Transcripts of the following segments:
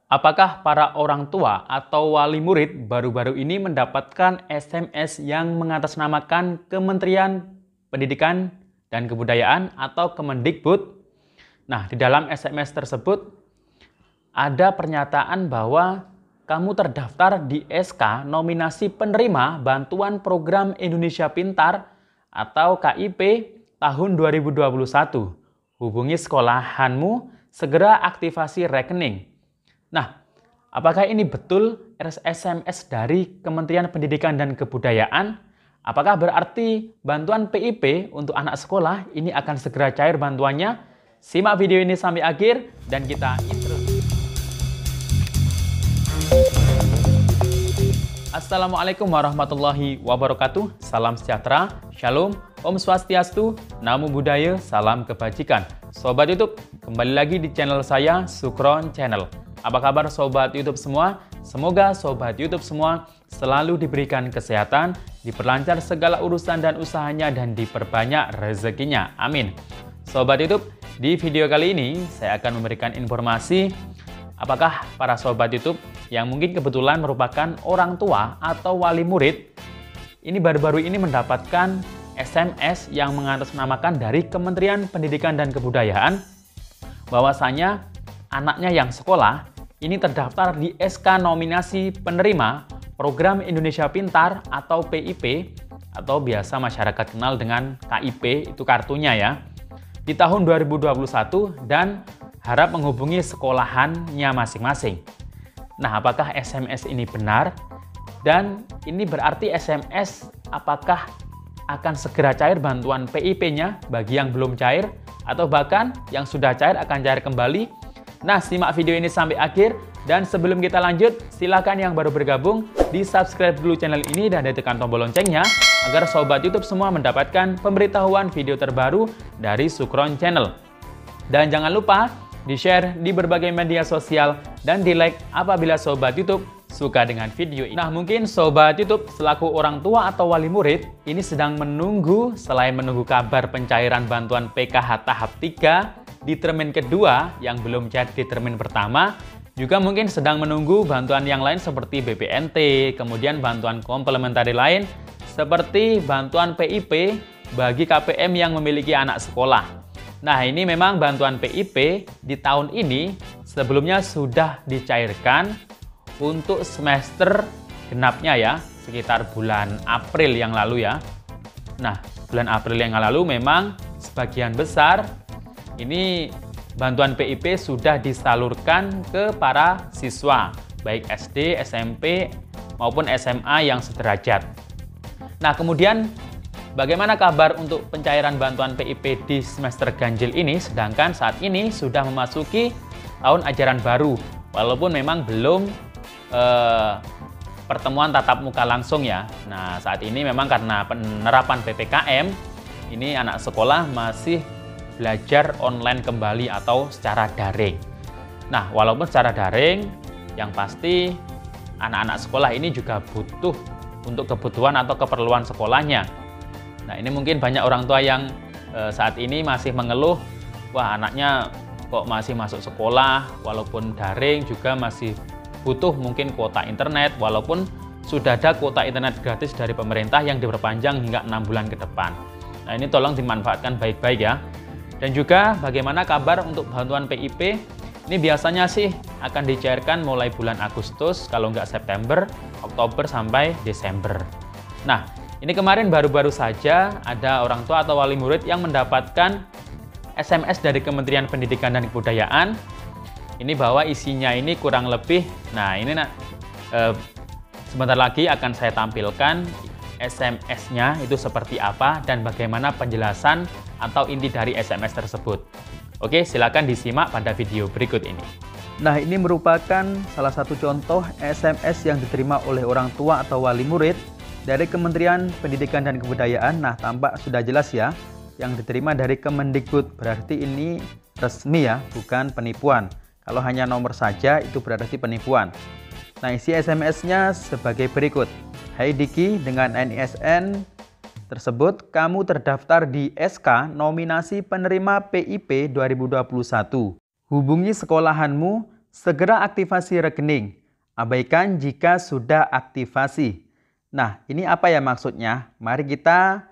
Apakah para orang tua atau wali murid baru-baru ini mendapatkan SMS yang mengatasnamakan Kementerian Pendidikan dan Kebudayaan atau Kemendikbud? Nah, di dalam SMS tersebut ada pernyataan bahwa kamu terdaftar di SK nominasi penerima bantuan program Indonesia Pintar atau KIP tahun 2021. Hubungi sekolahanmu, segera aktivasi rekening. Nah, apakah ini betul SMS dari Kementerian Pendidikan dan Kebudayaan? Apakah berarti bantuan PIP untuk anak sekolah ini akan segera cair bantuannya? Simak video ini sampai akhir dan kita intro. Assalamualaikum warahmatullahi wabarakatuh. Salam sejahtera, shalom, om swastiastu, namo buddhaya, salam kebajikan. Sobat YouTube, kembali lagi di channel saya, Sukron Channel. Apa kabar sobat YouTube semua? Semoga sobat YouTube semua selalu diberikan kesehatan, diperlancar segala urusan dan usahanya, dan diperbanyak rezekinya. Amin. Sobat YouTube, di video kali ini saya akan memberikan informasi apakah para sobat YouTube yang mungkin kebetulan merupakan orang tua atau wali murid ini baru-baru ini mendapatkan SMS yang mengatasnamakan dari Kementerian Pendidikan dan Kebudayaan bahwasanya anaknya yang sekolah ini terdaftar di SK nominasi penerima program Indonesia Pintar atau PIP atau biasa masyarakat kenal dengan KIP, itu kartunya ya, di tahun 2021 dan harap menghubungi sekolahannya masing-masing. Nah, apakah SMS ini benar? Dan ini berarti SMS apakah akan segera cair bantuan PIP-nya bagi yang belum cair atau bahkan yang sudah cair akan cair kembali? Nah, simak video ini sampai akhir, dan sebelum kita lanjut, silakan yang baru bergabung di subscribe dulu channel ini dan ditekan tombol loncengnya agar sobat YouTube semua mendapatkan pemberitahuan video terbaru dari Sukron Channel. Dan jangan lupa di-share di berbagai media sosial dan di-like apabila sobat YouTube suka dengan video ini. Nah, mungkin sobat YouTube selaku orang tua atau wali murid ini sedang menunggu, selain menunggu kabar pencairan bantuan PKH tahap 3 di termin kedua yang belum cair di termin pertama, juga mungkin sedang menunggu bantuan yang lain seperti BPNT, kemudian bantuan komplementari lain seperti bantuan PIP bagi KPM yang memiliki anak sekolah. Nah, ini memang bantuan PIP di tahun ini sebelumnya sudah dicairkan untuk semester genapnya ya, sekitar bulan April yang lalu ya. Nah, bulan April yang lalu memang sebagian besar ini bantuan PIP sudah disalurkan ke para siswa, baik SD, SMP, maupun SMA yang sederajat. Nah, kemudian bagaimana kabar untuk pencairan bantuan PIP di semester ganjil ini, sedangkan saat ini sudah memasuki tahun ajaran baru, walaupun memang belum pertemuan tatap muka langsung ya. Nah, saat ini memang karena penerapan PPKM, ini anak sekolah masih belajar online kembali atau secara daring. Nah, walaupun secara daring, yang pasti anak-anak sekolah ini juga butuh untuk kebutuhan atau keperluan sekolahnya. Nah, ini mungkin banyak orang tua yang saat ini masih mengeluh, wah anaknya kok masih masuk sekolah, walaupun daring juga masih butuh mungkin kuota internet, walaupun sudah ada kuota internet gratis dari pemerintah yang diperpanjang hingga 6 bulan ke depan. Nah, ini tolong dimanfaatkan baik-baik ya. Dan juga bagaimana kabar untuk bantuan PIP? Ini biasanya sih akan dicairkan mulai bulan Agustus, kalau nggak September, Oktober sampai Desember. Nah, ini kemarin baru-baru saja ada orang tua atau wali murid yang mendapatkan SMS dari Kementerian Pendidikan dan Kebudayaan. Ini bahwa isinya ini kurang lebih, nah ini sebentar lagi akan saya tampilkan SMS-nya itu seperti apa dan bagaimana penjelasan atau inti dari SMS tersebut. Oke, silakan disimak pada video berikut ini. Nah, ini merupakan salah satu contoh SMS yang diterima oleh orang tua atau wali murid dari Kementerian Pendidikan dan Kebudayaan. Nah, tampak sudah jelas ya, yang diterima dari Kemendikbud, berarti ini resmi ya, bukan penipuan. Kalau hanya nomor saja itu berarti penipuan. Nah, isi SMS-nya sebagai berikut. Hai Diki, dengan NISN tersebut kamu terdaftar di SK nominasi penerima PIP 2021. Hubungi sekolahanmu, segera aktivasi rekening. Abaikan jika sudah aktivasi. Nah, ini apa ya maksudnya? Mari kita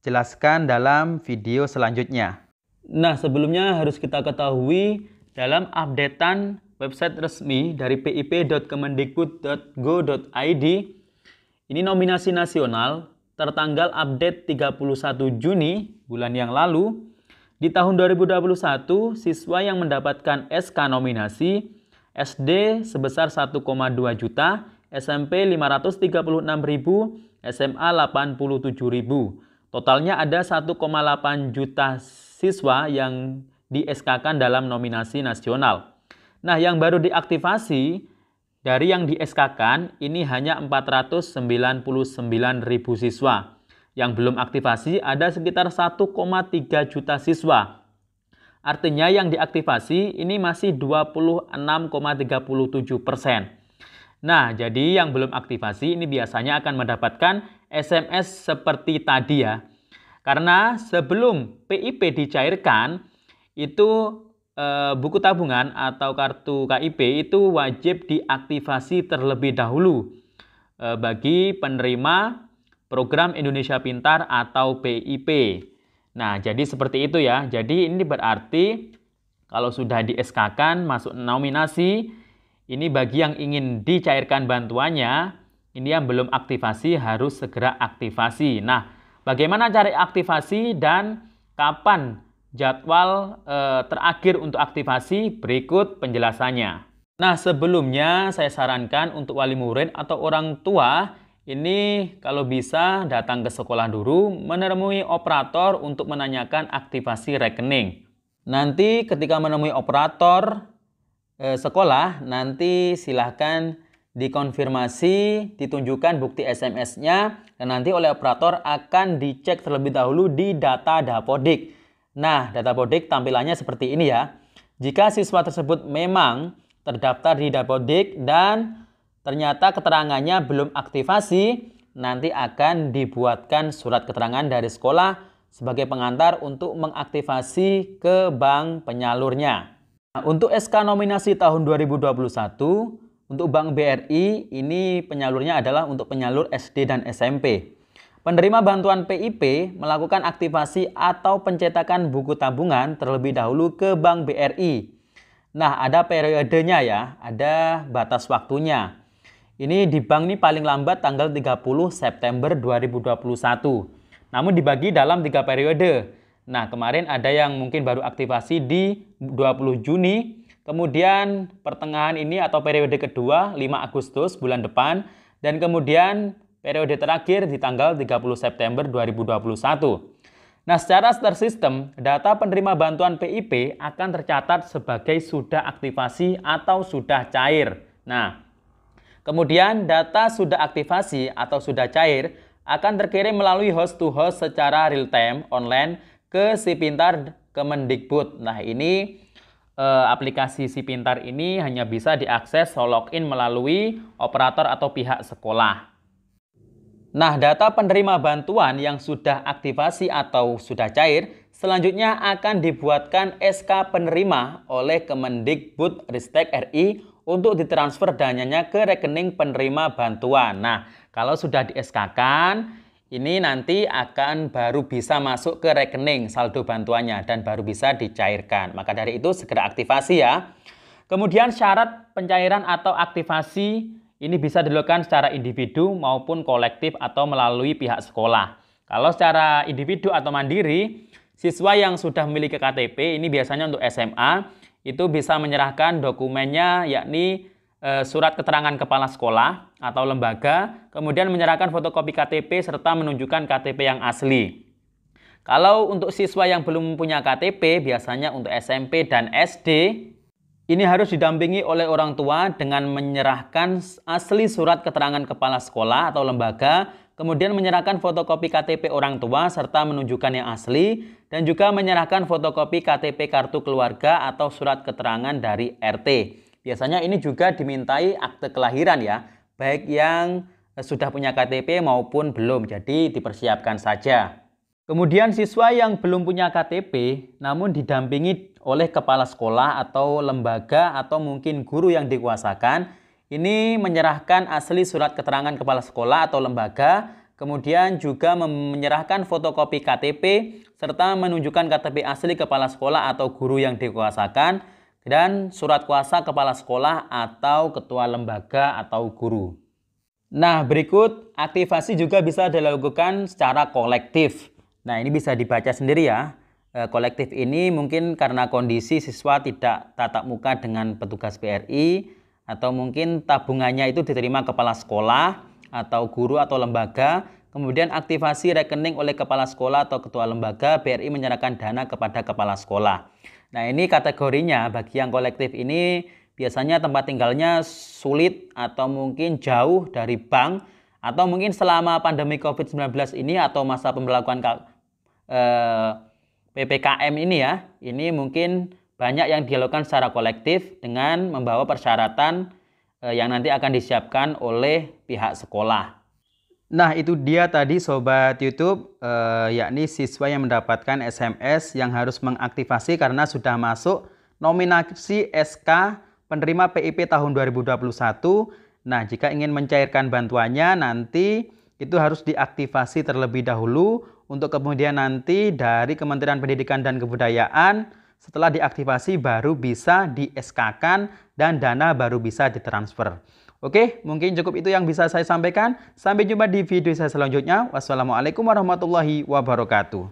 jelaskan dalam video selanjutnya. Nah, sebelumnya harus kita ketahui dalam updatean website resmi dari pip.kemendikbud.go.id, ini nominasi nasional tertanggal update 31 Juni bulan yang lalu. Di tahun 2021, siswa yang mendapatkan SK nominasi SD sebesar 1,2 juta, SMP 536.000, SMA 87.000. Totalnya ada 1,8 juta siswa yang di SK-kan dalam nominasi nasional. Nah, yang baru diaktifasi dari yang di SK-kan ini hanya 499.000 siswa. Yang belum aktivasi ada sekitar 1,3 juta siswa. Artinya yang diaktifasi ini masih 26,37%. Nah, jadi yang belum aktivasi ini biasanya akan mendapatkan SMS seperti tadi ya. Karena sebelum PIP dicairkan, itu buku tabungan atau kartu KIP itu wajib diaktifasi terlebih dahulu bagi penerima Program Indonesia Pintar atau PIP. Nah, jadi seperti itu ya. Jadi ini berarti kalau sudah di SK-kan masuk nominasi, ini bagi yang ingin dicairkan bantuannya, ini yang belum aktivasi harus segera aktivasi. Nah, bagaimana cara aktivasi dan kapan jadwal terakhir untuk aktivasi? Berikut penjelasannya. Nah, sebelumnya saya sarankan untuk wali murid atau orang tua ini kalau bisa datang ke sekolah dulu, menemui operator untuk menanyakan aktivasi rekening. Nanti ketika menemui operator sekolah, nanti silahkan dikonfirmasi, ditunjukkan bukti SMS-nya, dan nanti oleh operator akan dicek terlebih dahulu di data Dapodik. Nah, data Dapodik tampilannya seperti ini ya. Jika siswa tersebut memang terdaftar di Dapodik dan ternyata keterangannya belum aktivasi, nanti akan dibuatkan surat keterangan dari sekolah sebagai pengantar untuk mengaktifasi ke bank penyalurnya. Nah, untuk SK nominasi tahun 2021, untuk Bank BRI ini penyalurnya adalah untuk penyalur SD dan SMP. Penerima bantuan PIP melakukan aktivasi atau pencetakan buku tabungan terlebih dahulu ke Bank BRI. Nah, ada periodenya ya, ada batas waktunya. Ini di bank ini paling lambat tanggal 30 September 2021. Namun dibagi dalam 3 periode. Nah, kemarin ada yang mungkin baru aktivasi di 20 Juni. Kemudian pertengahan ini atau periode kedua 5 Agustus bulan depan. Dan kemudian periode terakhir di tanggal 30 September 2021. Nah, secara tersistem, data penerima bantuan PIP akan tercatat sebagai sudah aktivasi atau sudah cair. Nah, kemudian data sudah aktivasi atau sudah cair akan terkirim melalui host to host secara real time online ke Si Pintar Kemendikbud. Nah, ini aplikasi Si Pintar ini hanya bisa diakses login melalui operator atau pihak sekolah. Nah, data penerima bantuan yang sudah aktivasi atau sudah cair selanjutnya akan dibuatkan SK penerima oleh Kemendikbudristek RI untuk ditransfer dananya ke rekening penerima bantuan. Nah, kalau sudah di SK-kan, ini nanti akan baru bisa masuk ke rekening saldo bantuannya dan baru bisa dicairkan. Maka dari itu segera aktivasi ya. Kemudian syarat pencairan atau aktivasi ini bisa dilakukan secara individu maupun kolektif atau melalui pihak sekolah. Kalau secara individu atau mandiri, siswa yang sudah memiliki KTP ini biasanya untuk SMA itu bisa menyerahkan dokumennya yakni surat keterangan kepala sekolah atau lembaga, kemudian menyerahkan fotokopi KTP serta menunjukkan KTP yang asli. Kalau untuk siswa yang belum punya KTP, biasanya untuk SMP dan SD, ini harus didampingi oleh orang tua dengan menyerahkan asli surat keterangan kepala sekolah atau lembaga, kemudian menyerahkan fotokopi KTP orang tua serta menunjukkan yang asli, dan juga menyerahkan fotokopi KTP kartu keluarga atau surat keterangan dari RT. Biasanya ini juga dimintai akte kelahiran ya, baik yang sudah punya KTP maupun belum, jadi dipersiapkan saja. Kemudian siswa yang belum punya KTP namun didampingi oleh kepala sekolah atau lembaga atau mungkin guru yang dikuasakan. Ini menyerahkan asli surat keterangan kepala sekolah atau lembaga, kemudian juga menyerahkan fotokopi KTP, serta menunjukkan KTP asli kepala sekolah atau guru yang dikuasakan, dan surat kuasa kepala sekolah atau ketua lembaga atau guru. Nah, berikut aktivasi juga bisa dilakukan secara kolektif. Nah, ini bisa dibaca sendiri ya. Kolektif ini mungkin karena kondisi siswa tidak tatap muka dengan petugas BRI, atau mungkin tabungannya itu diterima kepala sekolah atau guru atau lembaga, kemudian aktivasi rekening oleh kepala sekolah atau ketua lembaga, BRI menyerahkan dana kepada kepala sekolah. Nah, ini kategorinya bagi yang kolektif ini biasanya tempat tinggalnya sulit atau mungkin jauh dari bank, atau mungkin selama pandemi COVID-19 ini atau masa pemberlakuan PPKM ini ya, ini mungkin banyak yang dilakukan secara kolektif dengan membawa persyaratan yang nanti akan disiapkan oleh pihak sekolah. Nah, itu dia tadi Sobat YouTube, yakni siswa yang mendapatkan SMS yang harus mengaktifasi karena sudah masuk nominasi SK penerima PIP tahun 2021. Nah, jika ingin mencairkan bantuannya nanti itu harus diaktifasi terlebih dahulu untuk kemudian nanti dari Kementerian Pendidikan dan Kebudayaan setelah diaktifasi baru bisa di SK-kan dan dana baru bisa ditransfer. Oke, mungkin cukup itu yang bisa saya sampaikan. Sampai jumpa di video saya selanjutnya. Wassalamualaikum warahmatullahi wabarakatuh.